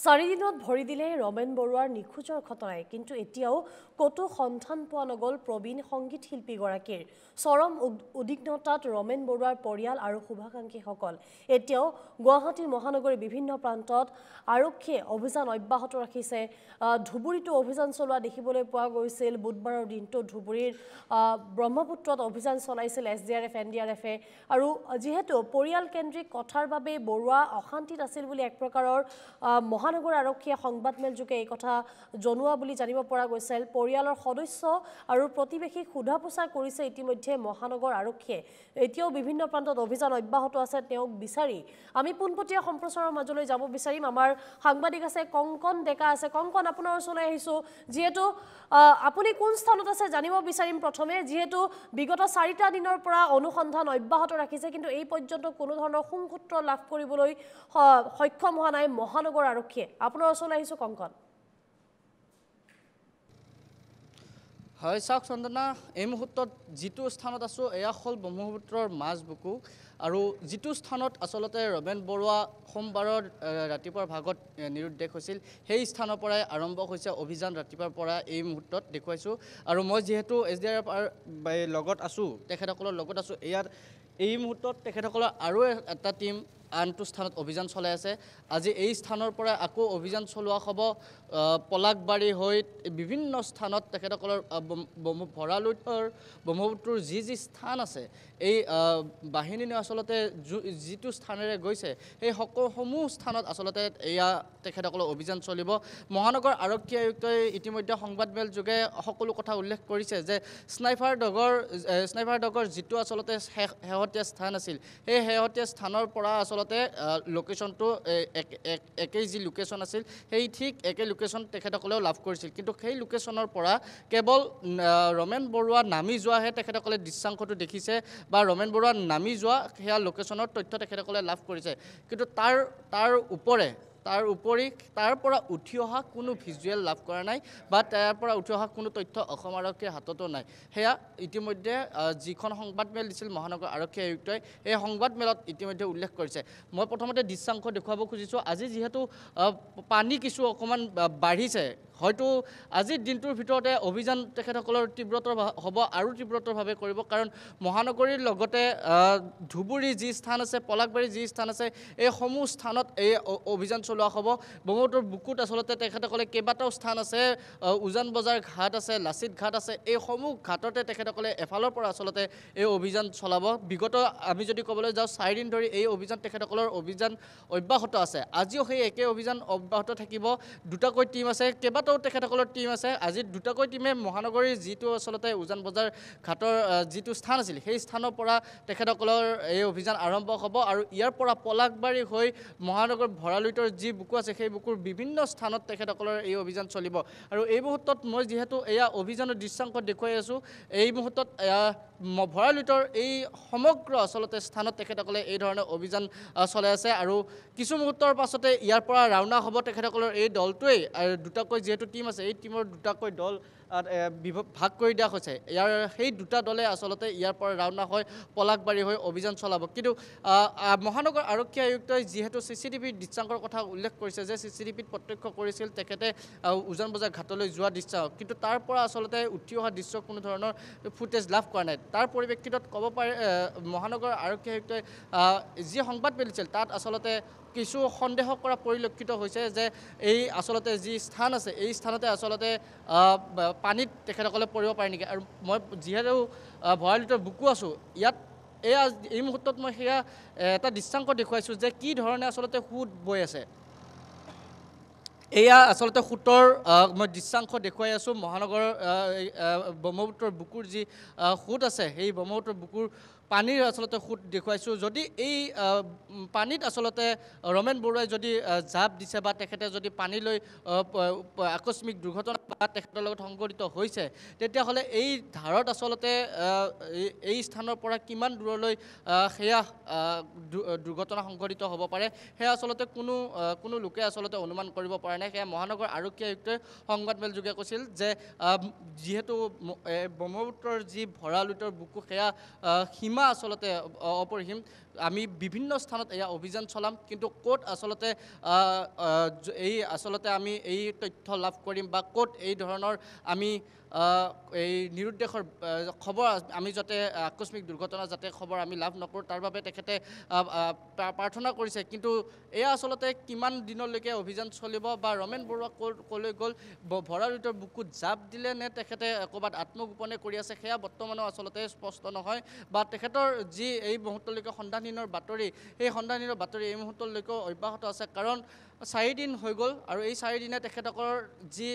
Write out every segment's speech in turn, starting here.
4 দিনত ভৰি দিলে ৰমেন বৰুৱাৰ নিখোজৰ ঘটনাই কিন্তু এতিয়াও কতো সন্ধান পোৱা নগল প্ৰবীণ সংগীত শিল্পীগৰাকীৰ চৰম উদ্বিগ্নতাত ৰমেন বৰুৱাৰ পৰিয়াল আৰু শুভাকাংক্ষীসকল এতিয়াও গুৱাহাটীৰ মহানগৰীৰ বিভিন্ন প্ৰান্তত আৰক্ষীয়ে অভিযান অব্যাহত ৰাখিছে ধুবুৰীতো অভিযান চলোৱা দেখিবলৈ পোৱা গৈছিল বুধবাৰৰ দিনটো ধুবুৰীৰ ব্ৰহ্মপুত্ৰত অভিযান চলাইছিল এছডিআৰএফ এনডিআৰএফে আৰু যেহেতু পৰিয়াল কেন্দ্ৰিক কথাৰ বাবে বৰুৱা অশান্তিত আছিল বুলি এক প্ৰকাৰৰ মহানগৰ আৰক্ষীয়ে সংবাদমেল যোগে এই কথা জনোৱা বুলি জানিব পৰা গৈছিল পৰিয়ালৰ সদস্য আৰু প্ৰতিবেশীক সোধাপোছা কৰিছে ইতিমধ্যে মহানগৰ আৰক্ষীয়ে এতিয়াও বিভিন্ন প্ৰান্তত অভিযান অব্যাহত আছে তেওঁক বিচাৰি আমি পোনপটীয়া সম্প্ৰচাৰৰ মাজলৈ যাব বিচাৰিম আমাৰ সাংবাদিক আছে কংকন ডেকা আছে কংকন আপোনাৰ ওচৰলৈ আহিছো যেহেতু আপুনি কোন স্থানত আছে জানিব বিচাৰিম প্ৰথমে যেহেতু বিগত 4টা দিনৰ পৰা অনুসন্ধান অব্যাহত ৰাখিছে কিন্তু এই পৰ্যন্ত কোনো ধৰণৰ সংসূত্ৰ লাভ কৰিবলৈ সক্ষম হোৱা নাই মহানগৰ আৰক্ষীয়ে আপোনাৰ ওচৰলৈ আহিছো কংকন হয় চাওক চন্দনা এই মুহূৰ্তত যিটো স্থানত আছো এয়া হ'ল ব্ৰহ্মপুত্ৰৰ মাজবুকু আৰু যিটো স্থানত আসলতে ৰমেন বৰুৱা সোমবাৰৰ ৰাতিপুৱাৰ ভাগত নিৰুদ্দেশ হৈছিল সেই স্থানৰ পৰাই আৰম্ভ হৈছে অভিযান ৰাতিপুৱাৰ পৰা এই মুহূৰ্তত দেখুৱাইছো আৰু মই যেহেতু এছডিআৰএফ লগত আছো তেখেতসকলৰ লগত আছো ইয়াত এই মুহূৰ্তত তেখেতসকলৰ আৰু এটা টিম আনটো স্থানত অভিযান চলাই আছে আজি এই স্থানৰ পৰা আকৌ অভিযান চলোৱা হ'ব পলাকবাৰী হৈ বিভিন্ন স্থানত তেখেতসকলৰ ভৰালুইতৰ ব্ৰহ্মপুত্ৰৰ যি স্থান আছে এই বাহিনী আসলতে যিটো স্থানেৰে গৈছে সেই সকলোসমূহ স্থানত আসলতে এয়া তেখেতসকলৰ অভিযান চলিব মহানগৰ আৰক্ষী আয়ুক্তই ইতিমধ্যে সংবাদমেল যোগে সকলো কথা উল্লেখ কৰিছে যে স্নাইপাৰ ডগৰ যিটো আসলতে শেহতীয়া স্থান আছিল সেই শেহতীয়া স্থানৰ পৰা আসলতে লোকেশ্যনটো একেই যি লোকেশ্যন আছিল সেই ঠিক একে লোকেশ্যন তেখেতসকলেও লাভ কৰিছিল কিন্তু সেই লোকেশ্যনৰ পৰা কেৱল ৰমেন বৰুৱা নামি যোৱাহে তেখেতসকলে দৃশ্যাংশটো দেখিছে বা ৰমেন বৰুৱা নামি যোৱা সেয়া লোকেশ্যনৰ তথ্য তেখেতসকলে লাভ কৰিছে কিন্তু তাৰ উপৰি তাৰ পৰা উঠি অহা কোনো ভিজুৱেল লাভ কৰা নাই বা তাৰ পৰা উঠি অহা কোনো তথ্য অসম আৰক্ষীৰ হাততো নাই সেয়া ইতিমধ্যে যিখন সংবাদমেল দিছিল মহানগৰ আৰক্ষী আয়ুক্তই এই সংবাদমেলত ইতিমধ্যে উল্লেখ কৰিছে মই প্ৰথমতে দৃশ্যাংশ দেখুৱাব খুজিছোঁ আজি যিহেতু পানী কিছু অকণমান বাঢ়িছে হয়তো আজিৰ দিনটোৰ ভিতৰতে অভিযান তেখেতসকলৰ তীব্ৰতৰ হ'ব আৰু তীব্ৰতৰভাৱে কৰিব কাৰণ মহানগৰীৰ লগতে ধুবুৰী যি স্থান আছে পলাকবাৰী যি স্থান আছে এই সমূহ স্থানত এই অভিযান চলোৱা হ'ব ব্ৰহ্মপুত্ৰৰ বুকুত আসলতে তেখেতসকলে কেইবাটাও স্থান আছে উজান বজাৰ ঘাট আছে লাচিত ঘাট আছে এই সমূহ ঘাটতে তেখেতসকলে এফালৰ পৰা আসলতে এই অভিযান চলাব বিগত আমি যদি ক'বলৈ যাওঁ 4 দিন ধৰি এই অভিযান তেখেতসকলৰ অভিযান অব্যাহত আছে আজিও সেই একে অভিযান অব্যাহত থাকিব দুটাকৈ টিম আছে কেইবাটাও তেখেতসকলৰ টিম আছে আজি দুটাকৈ টিমে মহানগৰীৰ যিটো আসলতে উজান বজাৰ ঘাটৰ যিটো স্থান আছিল সেই স্থানৰ পৰা তেখেতসকলৰ এই অভিযান আৰম্ভ হ'ব আৰু ইয়াৰ পৰা পলাকবাৰী হৈ মহানগৰ ভৰালুইতৰ যি বুকু আছে সেই বুকুৰ বিভিন্ন স্থানত তেখেতসকলৰ এই অভিযান চলিব আৰু এই মুহূৰ্তত মই যেহেতু এয়া অভিযানৰ দৃশ্যাংশ দেখুৱাই আছোঁ এই মুহূৰ্তত ভৰালুইতৰ এই সমগ্ৰ আসলতে স্থানত তেখেতসকলে এই ধৰণৰ অভিযান চলাই আছে আৰু কিছু মুহূৰ্তৰ পাছতে ইয়াৰ পৰা ৰাওনা হ'ব তেখেতসকলৰ এই দলটোৱেই আৰু দুটাকৈ যিহেতু টিম আছে এই টিমৰ দুটাকৈ দল ভাগ কৰি দিয়া হৈছে ইয়াৰ সেই দুটা দলে আসলতে ইয়াৰ পৰা ৰাওনা হৈ পলাকবাৰী হৈ অভিযান চলাব কিন্তু মহানগৰ আৰক্ষী আয়ুক্তই যিহেতু চিচিটিভিৰ দৃশ্যাংকৰ কথা উল্লেখ কৰিছে যে চিচিটিভিত প্ৰত্যক্ষ কৰিছিল তেখেতে উজান বজাৰ ঘাটলৈ যোৱা দৃশ্য কিন্তু তাৰ পৰা আসলতে উঠি অহা দৃশ্য কোনো ধৰণৰ ফুটেজ লাভ কৰা নাই তাৰ পৰিপ্ৰেক্ষিতত ক'ব পাৰে মহানগৰ আৰক্ষী আয়ুক্তই যি সংবাদ মেলিছিল তাত আসলতে কিছু সন্দেহ কৰা পৰিলক্ষিত হৈছে যে এই আসলতে যি স্থান আছে এই স্থানতে আসলতে পানীত তেখেতসকলে পৰিব পাৰে নেকি আৰু মই যিহেতু ভৰালুইতৰ বুকু আছোঁ ইয়াত এই মুহূৰ্তত মই সেয়া এটা দৃশ্যাংশ দেখুৱাইছোঁ যে কি ধৰণে আসলতে সোঁত বৈ আছে এয়া আসলতে সোঁতৰ মই দৃশ্যাংশ দেখুৱাই আছোঁ মহানগৰৰ ব্ৰহ্মপুত্ৰৰ বুকুৰ যি সোঁত আছে সেই ব্ৰহ্মপুত্ৰৰ বুকুৰ পানীৰ আসলতে সোঁত দেখুৱাইছোঁ যদি এই পানীত আসলতে ৰমেন বৰুৱাই যদি জাপ দিছে বা তেখেতে যদি পানীলৈ আকস্মিক দুৰ্ঘটনা বা তেখেতৰ লগত সংঘটিত হৈছে তেতিয়াহ'লে এই ধাৰত আসলতে এই স্থানৰ পৰা কিমান দূৰলৈ সেয়া দুৰ্ঘটনা সংঘটিত হ'ব পাৰে সেয়া আসলতে কোনো লোকে আসলতে অনুমান কৰিব পৰা নাই সেয়া মহানগৰ আৰক্ষী আয়ুক্তই সংবাদমেল যোগে কৈছিল যে যিহেতু ব্ৰহ্মপুত্ৰৰ যি ভৰালুইতৰ বুকু সেয়া সীমা আসলতে অপৰিসীম আমি বিভিন্ন স্থানত এয়া অভিযান চলাম কিন্তু ক'ত আচলতে আমি এই তথ্য লাভ কৰিম বা ক'ত এই ধৰণৰ আমি এই নিৰুদ্দেশৰ খবৰ আমি যাতে আকস্মিক দুৰ্ঘটনা যাতে খবৰ আমি লাভ নকৰোঁ তাৰ বাবে তেখেতে প্ৰাৰ্থনা কৰিছে কিন্তু এয়া আচলতে কিমান দিনলৈকে অভিযান চলিব বা ৰমেন বৰুৱা ক'লৈ গ'ল ভৰালিটোৰ বুকুত জাপ দিলে নে তেখেতে ক'ৰবাত আত্মগোপনে কৰি আছে সেয়া বৰ্তমানো আচলতে স্পষ্ট নহয় বা তেখেতৰ যি এই মুহূৰ্তলৈকে সন্ধানহীনৰ বাতৰি সেই সন্ধানহীনৰ বাতৰি এই মুহূৰ্তলৈকেও অব্যাহত আছে কাৰণ 4 দিন হৈ গ'ল আৰু এই 4 দিনে তেখেতসকলৰ যি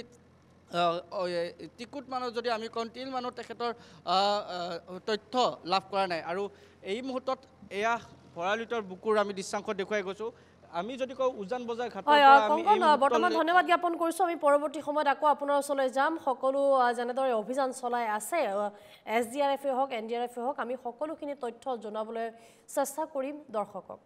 টিকুট মানুহ যদি আমি কওঁ তিল মানুহ তেখেতৰ তথ্য লাভ কৰা নাই আৰু এই মুহূৰ্তত এয়া ভৰালিটোৰ বুকুৰ আমি দৃশ্যাংশ দেখুৱাই গৈছোঁ আমি যদি কওঁ উজান বজাৰ ঘাটৰ পৰা আমি বৰ্তমান ধন্যবাদ জ্ঞাপন কৰিছোঁ আমি পৰৱৰ্তী সময়ত আকৌ আপোনাৰ ওচৰলৈ যাম সকলো যেনেদৰে অভিযান চলাই আছে SDRF হওক NDRF হওক আমি সকলোখিনি তথ্য জনাবলৈ চেষ্টা কৰিম দৰ্শকক